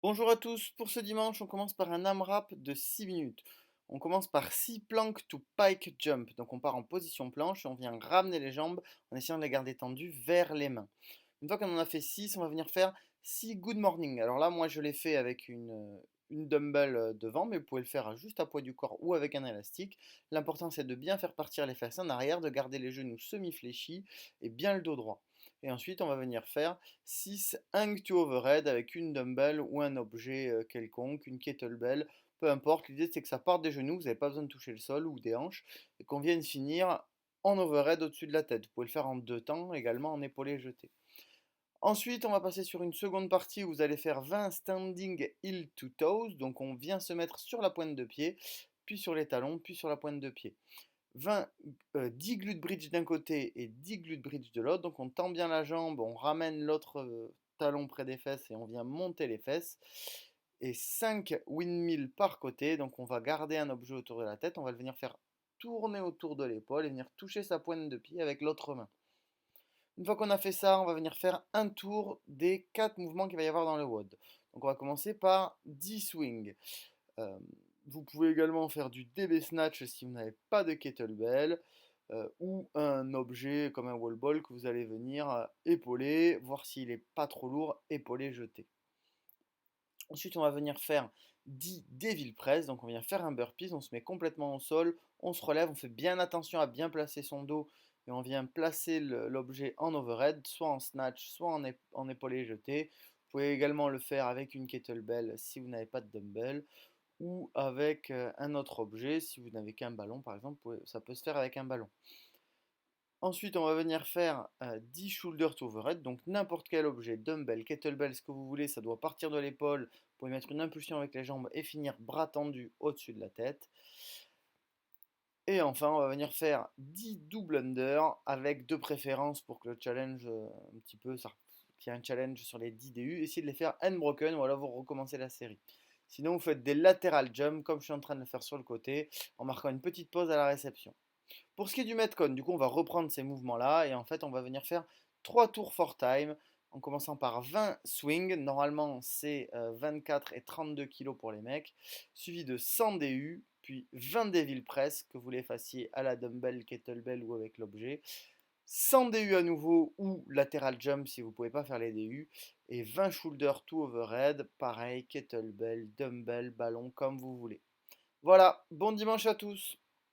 Bonjour à tous, pour ce dimanche, on commence par un AMRAP de 6 minutes. On commence par 6 plank to pike jump. Donc on part en position planche et on vient ramener les jambes en essayant de les garder tendues vers les mains. Une fois qu'on en a fait 6, on va venir faire 6 good morning. Alors là, moi je l'ai fait avec une dumbbell devant, mais vous pouvez le faire juste à poids du corps ou avec un élastique. L'important c'est de bien faire partir les fesses en arrière, de garder les genoux semi-fléchis et bien le dos droit. Et ensuite, on va venir faire 6 hang to overhead avec une dumbbell ou un objet quelconque, une kettlebell, peu importe. L'idée c'est que ça parte des genoux, vous n'avez pas besoin de toucher le sol ou des hanches, et qu'on vienne finir en overhead au-dessus de la tête. Vous pouvez le faire en deux temps, également en épaulé jeté. Ensuite, on va passer sur une seconde partie où vous allez faire 20 standing heel to toes. Donc on vient se mettre sur la pointe de pied, puis sur les talons, puis sur la pointe de pied. 10 glutes bridge d'un côté et 10 glutes bridge de l'autre. Donc on tend bien la jambe, on ramène l'autre talon près des fesses et on vient monter les fesses. Et 5 windmills par côté. Donc on va garder un objet autour de la tête, on va le venir faire tourner autour de l'épaule et venir toucher sa pointe de pied avec l'autre main. Une fois qu'on a fait ça, on va venir faire un tour des 4 mouvements qu'il va y avoir dans le WOD. Donc on va commencer par 10 swings. Euh, Vous pouvez également faire du DB snatch si vous n'avez pas de kettlebell ou un objet comme un wall ball que vous allez venir épauler, voir s'il n'est pas trop lourd, épauler, jeter. Ensuite, on va venir faire 10 devil press, donc on vient faire un burpees, on se met complètement au sol, on se relève, on fait bien attention à bien placer son dos et on vient placer l'objet en overhead, soit en snatch, soit en épaulé jeté. Vous pouvez également le faire avec une kettlebell si vous n'avez pas de dumbbell ou avec un autre objet. Si vous n'avez qu'un ballon, par exemple, ça peut se faire avec un ballon. Ensuite, on va venir faire 10 shoulder to overhead, donc n'importe quel objet, dumbbell, kettlebell, ce que vous voulez, ça doit partir de l'épaule. Vous pouvez mettre une impulsion avec les jambes et finir bras tendus au-dessus de la tête. Et enfin, on va venir faire 10 double under avec de préférence pour que le challenge un petit peu, qu'il y ait un challenge sur les 10 DU. Essayez de les faire unbroken ou alors vous recommencez la série. Sinon, vous faites des lateral jump comme je suis en train de le faire sur le côté en marquant une petite pause à la réception. Pour ce qui est du Metcon, du coup, on va reprendre ces mouvements-là et en fait, on va venir faire 3 tours for time en commençant par 20 swings. Normalement, c'est 24 et 32 kg pour les mecs, suivi de 100 DU, puis 20 devil press que vous les fassiez à la dumbbell, kettlebell ou avec l'objet. 100 DU à nouveau ou lateral jump si vous ne pouvez pas faire les DU. Et 20 shoulder to overhead, pareil, kettlebell, dumbbell, ballon, comme vous voulez. Voilà, bon dimanche à tous.